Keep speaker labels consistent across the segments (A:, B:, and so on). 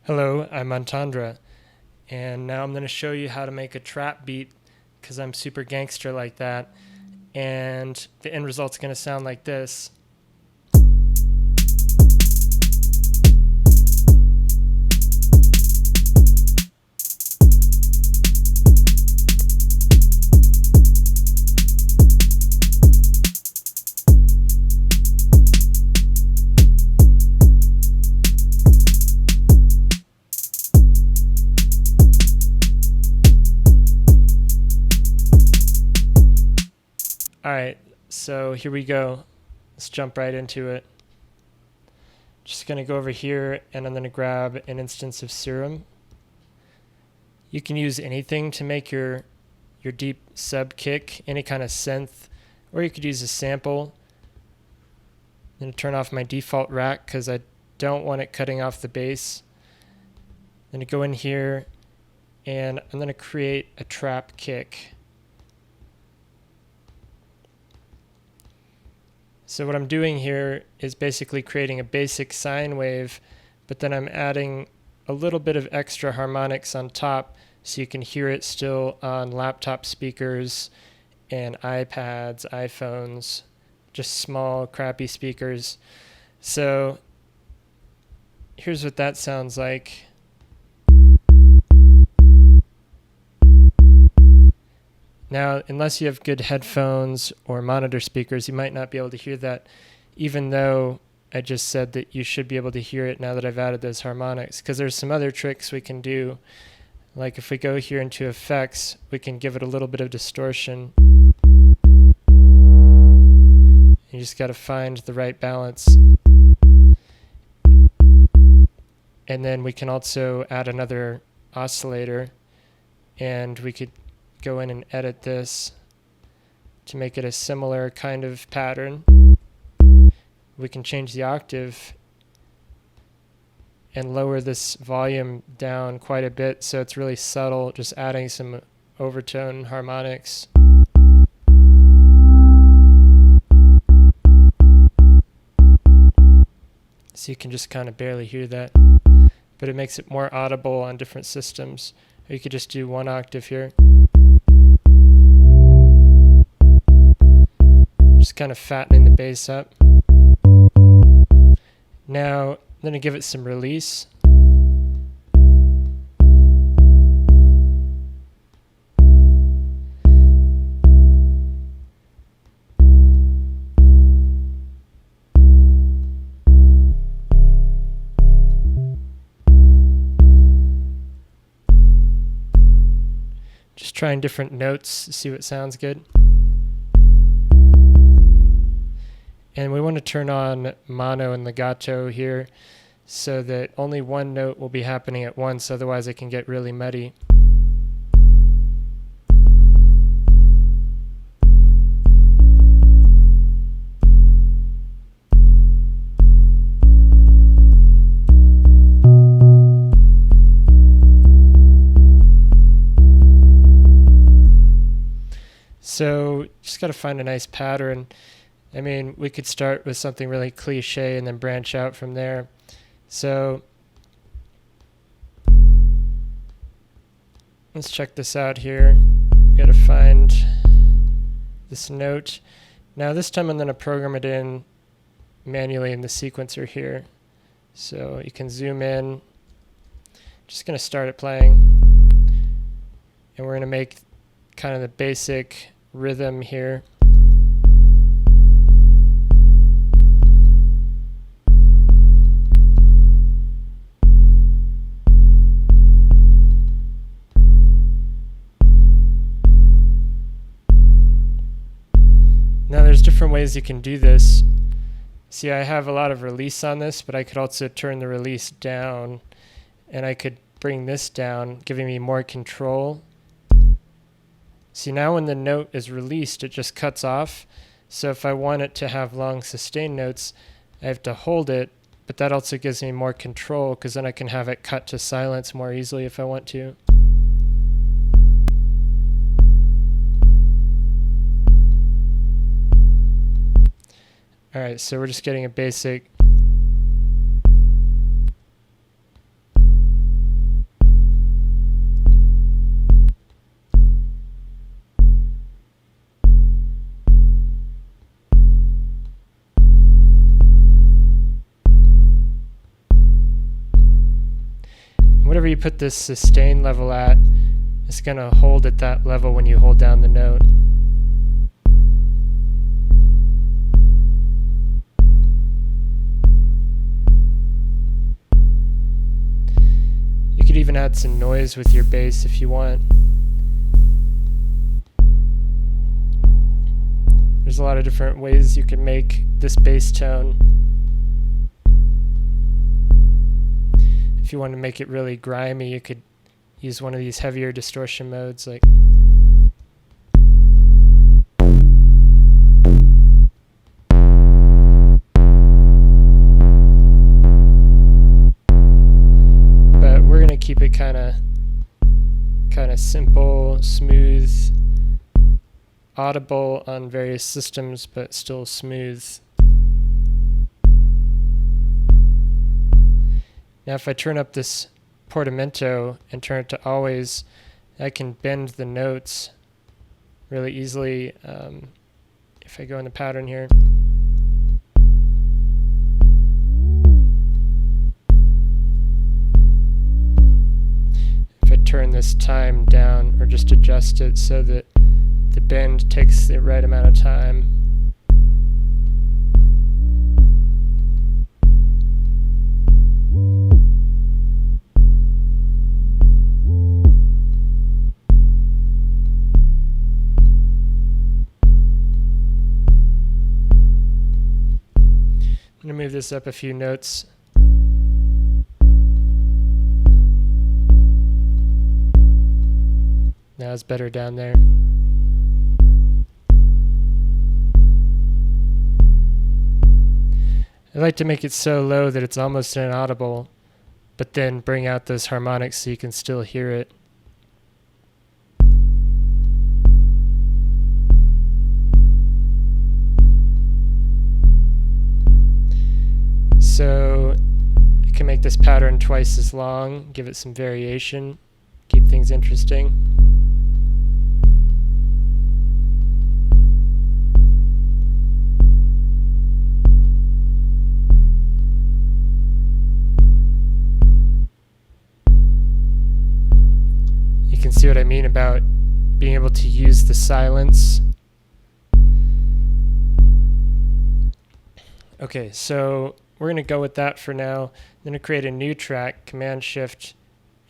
A: Hello, I'm Antandra, and now I'm going to show you how to make a trap beat because I'm super gangster like that, and the end result's going to sound like this. Alright, so here we go. Let's jump right into it. Just going to go over here and I'm going to grab an instance of Serum. You can use anything to make your deep sub kick, any kind of synth, or you could use a sample. I'm going to turn off my default rack because I don't want it cutting off the bass. I'm going to go in here and I'm going to create a trap kick. So what I'm doing here is basically creating a basic sine wave, but then I'm adding a little bit of extra harmonics on top so you can hear it still on laptop speakers and iPads, iPhones, just small crappy speakers. So here's what that sounds like. Now, unless you have good headphones or monitor speakers, you might not be able to hear that, even though I just said that you should be able to hear it now that I've added those harmonics, because there's some other tricks we can do. Like if we go here into effects, we can give it a little bit of distortion. You just got to find the right balance. And then we can also add another oscillator, and we could go in and edit this to make it a similar kind of pattern. We can change the octave and lower this volume down quite a bit so it's really subtle, just adding some overtone harmonics. So you can just kind of barely hear that, but it makes it more audible on different systems. Or you could just do one octave here. Just kind of fattening the bass up. Now I'm going to give it some release. Just trying different notes to see what sounds good. And we want to turn on mono and legato here so that only one note will be happening at once, otherwise it can get really muddy. So just got to find a nice pattern. I mean, we could start with something really cliche and then branch out from there. So let's check this out here. We got to find this note. Now this time I'm going to program it in manually in the sequencer here. So you can zoom in. Just going to start it playing. And we're going to make kind of the basic rhythm here. Now there's different ways you can do this. See, I have a lot of release on this, but I could also turn the release down, and I could bring this down, giving me more control. See, now when the note is released, it just cuts off. So if I want it to have long sustained notes, I have to hold it, but that also gives me more control because then I can have it cut to silence more easily if I want to. Alright, so we're just getting a basic you put this sustain level at, it's going to hold at that level when you hold down the note. You could even add some noise with your bass if you want. There's a lot of different ways you can make this bass tone. If you want to make it really grimy, you could use one of these heavier distortion modes like but we're going to keep it kind of simple, smooth, audible on various systems, but still smooth. Now if I turn up this portamento and turn it to always, I can bend the notes really easily. If I go in the pattern here, if I turn this time down or just adjust it so that the bend takes the right amount of time, I'm going to move this up a few notes. Now it's better down there. I like to make it so low that it's almost inaudible, but then bring out those harmonics so you can still hear it. So you can make this pattern twice as long, give it some variation, keep things interesting. You can see what I mean about being able to use the silence. Okay, so we're going to go with that for now. I'm going to create a new track, Command-Shift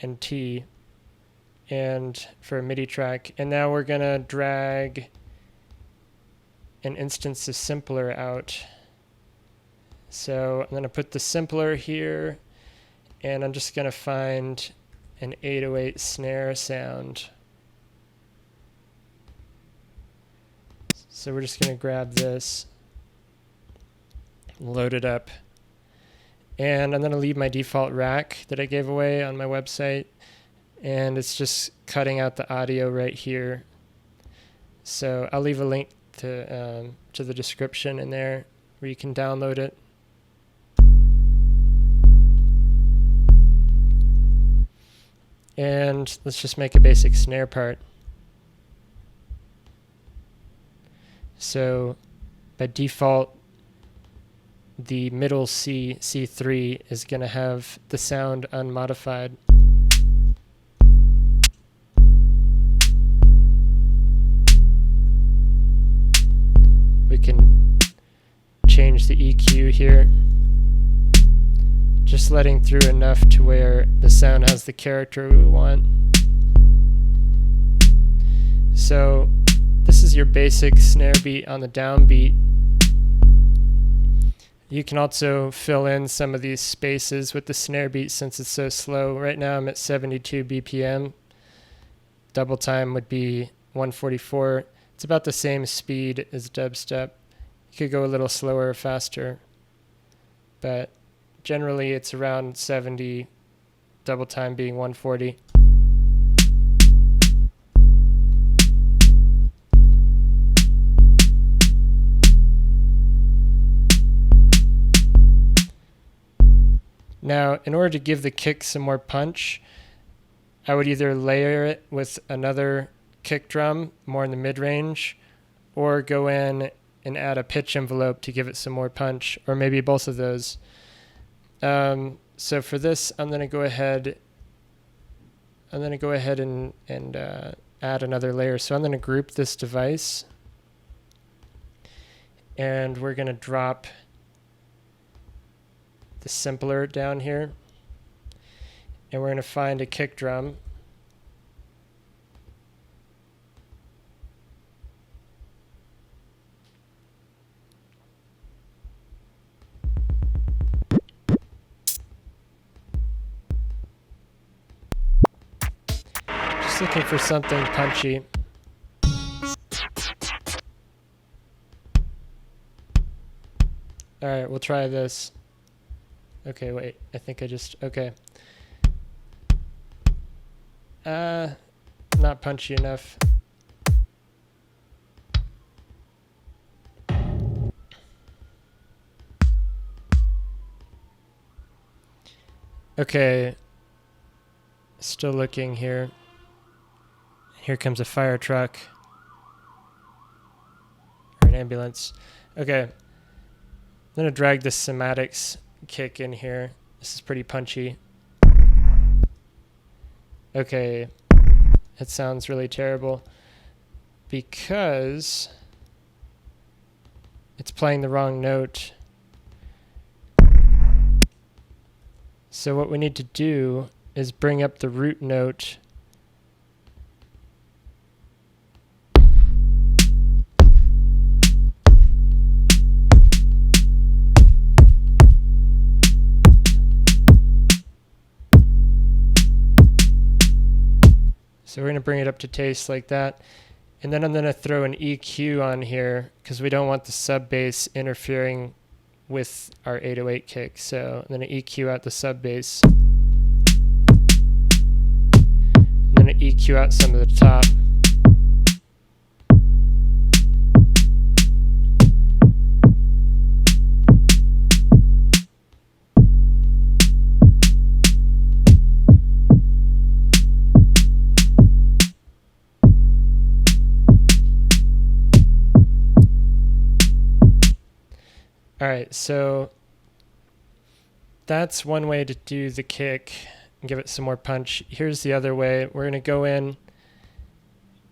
A: and T, and for a MIDI track. And now we're going to drag an instance of Simpler out. So I'm going to put the Simpler here, and I'm just going to find an 808 snare sound. So we're just going to grab this, load it up. And I'm going to leave my default rack that I gave away on my website, and it's just cutting out the audio right here. So I'll leave a link to the description in there where you can download it. And let's just make a basic snare part. So by default, the middle C, C3, is going to have the sound unmodified. We can change the EQ here, just letting through enough to where the sound has the character we want. So this is your basic snare beat on the downbeat. You can also fill in some of these spaces with the snare beat since it's so slow. Right now I'm at 72 BPM. Double time would be 144. It's about the same speed as dubstep. You could go a little slower or faster, but generally it's around 70, double time being 140. Now, in order to give the kick some more punch, I would either layer it with another kick drum, more in the mid-range, or go in and add a pitch envelope to give it some more punch, or maybe both of those. So for this, I'm going to go ahead I'm going to go ahead and add another layer. So I'm going to group this device, and we're going to drop the simpler down here, and we're going to find a kick drum. Just looking for something punchy. All right, we'll try this. Okay, wait, I think I just, okay. Not punchy enough. Okay, still looking here. Here comes a fire truck. Or an ambulance. Okay, I'm gonna drag the somatics kick in here. This is pretty punchy. Okay, it sounds really terrible because it's playing the wrong note. So what we need to do is bring up the root note . So we're going to bring it up to taste like that. And then I'm going to throw an EQ on here because we don't want the sub bass interfering with our 808 kick. So I'm going to EQ out the sub bass. I'm going to EQ out some of the top. All right, so that's one way to do the kick and give it some more punch. Here's the other way. We're going to go in, and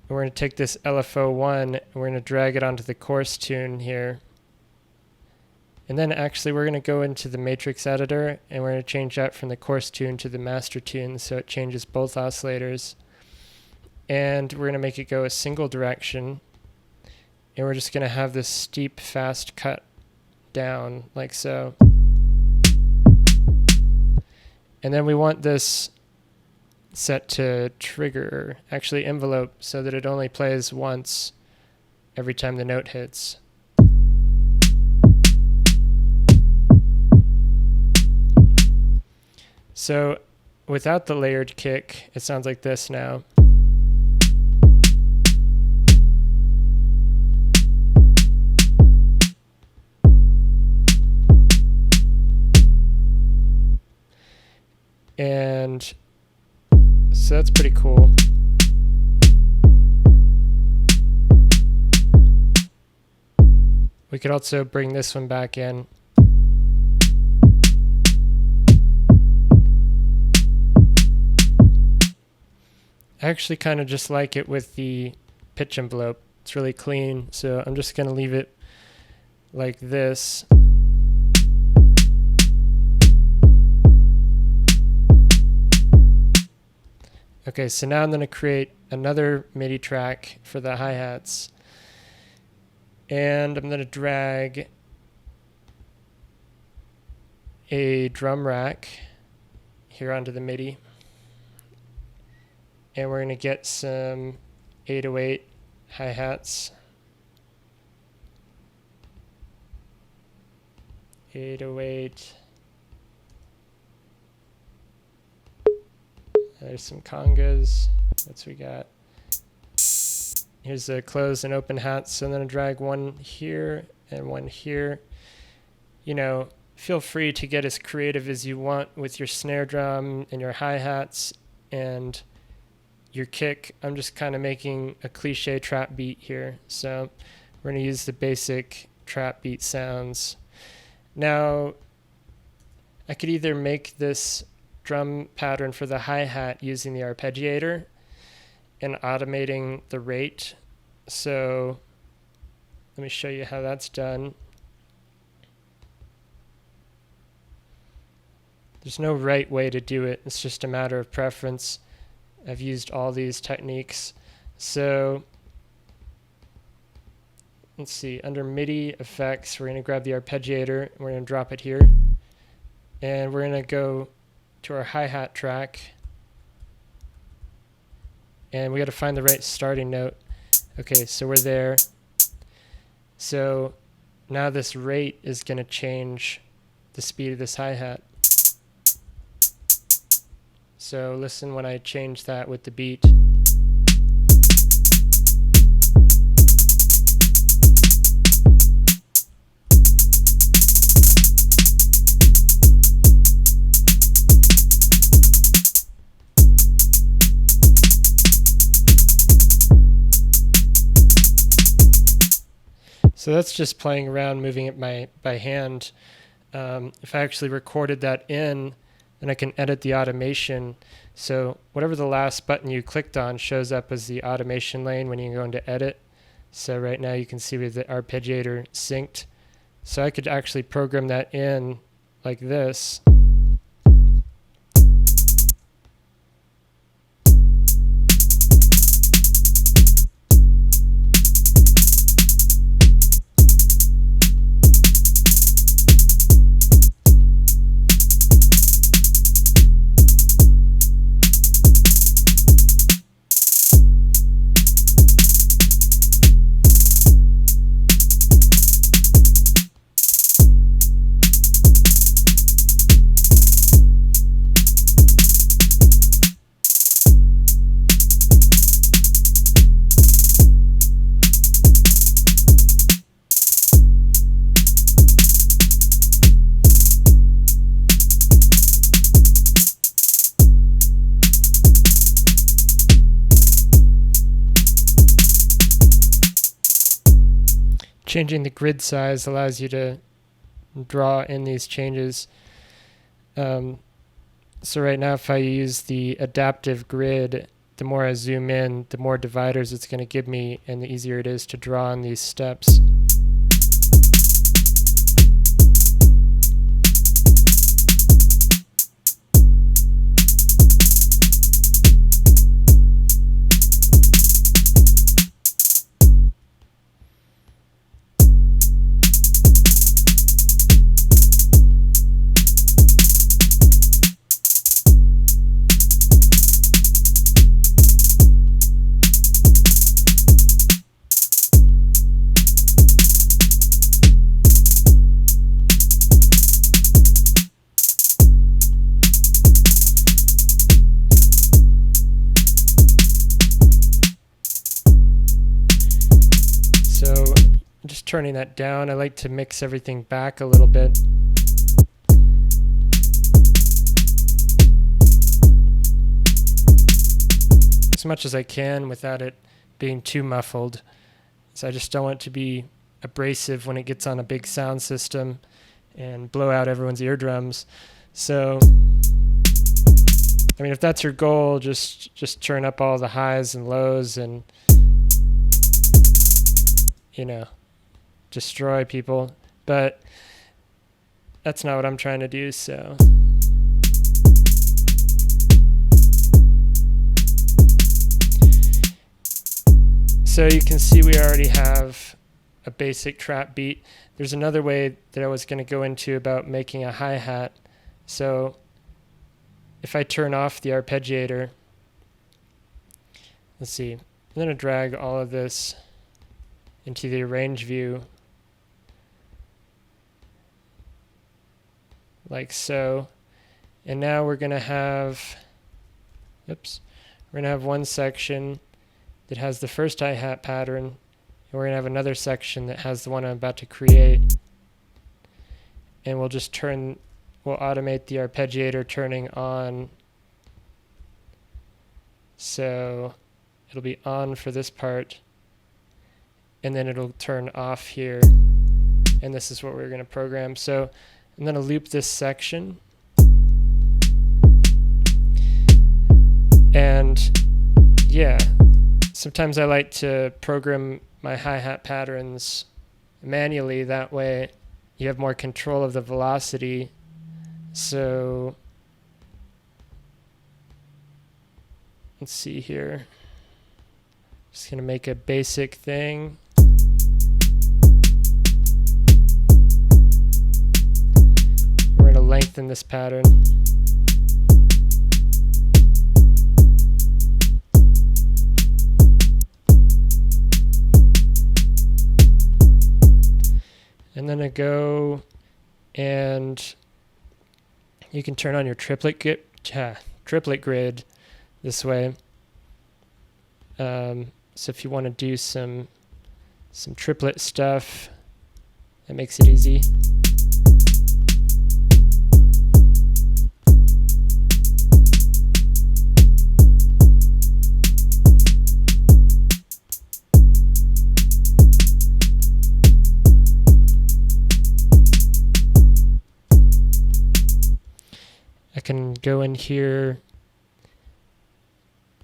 A: we're going to take this LFO1, and we're going to drag it onto the course tune here. And then actually we're going to go into the matrix editor, and we're going to change that from the course tune to the master tune so it changes both oscillators. And we're going to make it go a single direction, and we're just going to have this steep, fast cut down like so. And then we want this set to trigger, actually envelope, so that it only plays once every time the note hits. So without the layered kick, it sounds like this now. And so that's pretty cool. We could also bring this one back in. I actually kind of just like it with the pitch envelope. It's really clean, so I'm just going to leave it like this. Okay, so now I'm going to create another MIDI track for the hi-hats. And I'm going to drag a drum rack here onto the MIDI. And we're going to get some 808 hi-hats. 808. There's some congas. What's we got? Here's the closed and open hats. So I'm going to drag one here and one here. You know, feel free to get as creative as you want with your snare drum and your hi-hats and your kick. I'm just kind of making a cliche trap beat here. So we're going to use the basic trap beat sounds. Now, I could either make this drum pattern for the hi-hat using the arpeggiator and automating the rate. So let me show you how that's done. There's no right way to do it. It's just a matter of preference. I've used all these techniques. So let's see, under MIDI effects, we're going to grab the arpeggiator, and we're going to drop it here. And we're going to go to our hi-hat track. And we got to find the right starting note. Okay, so we're there. So now this rate is going to change the speed of this hi-hat. So listen when I change that with the beat. So that's just playing around, moving it by hand. If I actually recorded that in, then I can edit the automation. So whatever the last button you clicked on shows up as the automation lane when you go into edit. So right now you can see with the arpeggiator synced. So I could actually program that in like this. Changing the grid size allows you to draw in these changes. So right now, if I use the adaptive grid, the more I zoom in, the more dividers it's going to give me, and the easier it is to draw in these steps. Turning that down, I like to mix everything back a little bit. As much as I can without it being too muffled. So I just don't want it to be abrasive when it gets on a big sound system and blow out everyone's eardrums. So, I mean, if that's your goal, just turn up all the highs and lows and, you know, destroy people, but that's not what I'm trying to do. So you can see we already have a basic trap beat. There's another way that I was going to go into about making a hi-hat. So if I turn off the arpeggiator, let's see, I'm going to drag all of this into the arrange view like so. And now we're going to have, we're going to have one section that has the first hi-hat pattern, and we're going to have another section that has the one I'm about to create. And we'll automate the arpeggiator turning on. So it'll be on for this part, and then it'll turn off here. And this is what we're going to program. So I'm going to loop this section. And yeah, sometimes I like to program my hi-hat patterns manually. That way you have more control of the velocity. So let's see here. Just gonna make a basic thing. We're gonna lengthen this pattern. And then I go and you can turn on your triplet grid this way. So if you want to do some triplet stuff, that makes it easy. I can go in here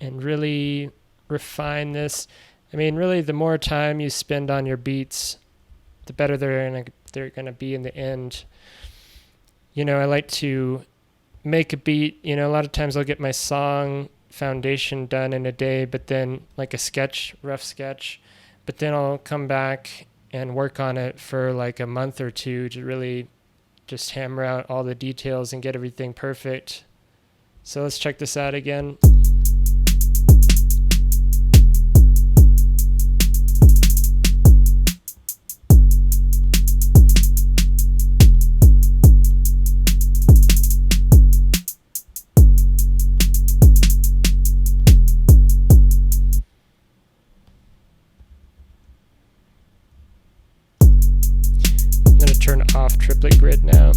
A: and really refine this. I mean, really, the more time you spend on your beats, the better they're gonna be in the end. You know, I like to make a beat. You know, a lot of times I'll get my song foundation done in a day, but then like a rough sketch, but then I'll come back and work on it for like a month or two to really just hammer out all the details and get everything perfect. So let's check this out again. I'm going to turn off triplet grid now.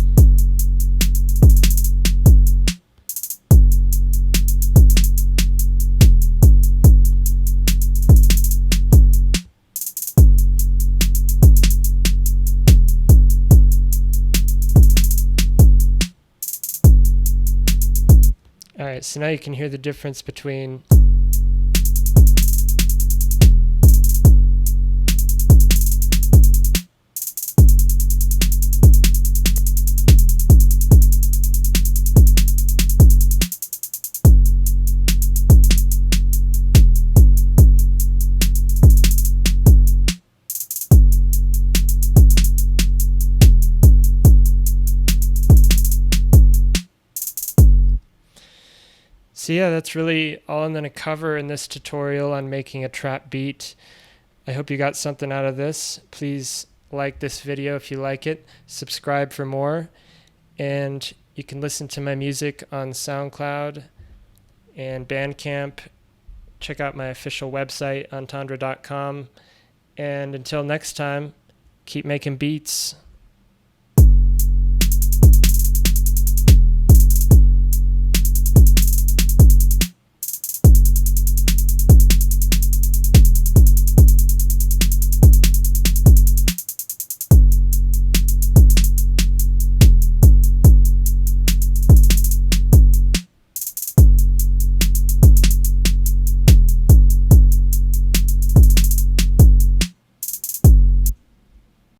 A: Alright, so now you can hear the difference between So yeah, that's really all I'm going to cover in this tutorial on making a trap beat. I hope you got something out of this. Please like this video if you like it, subscribe for more, and you can listen to my music on SoundCloud and Bandcamp. Check out my official website, entendre.com. And until next time, keep making beats.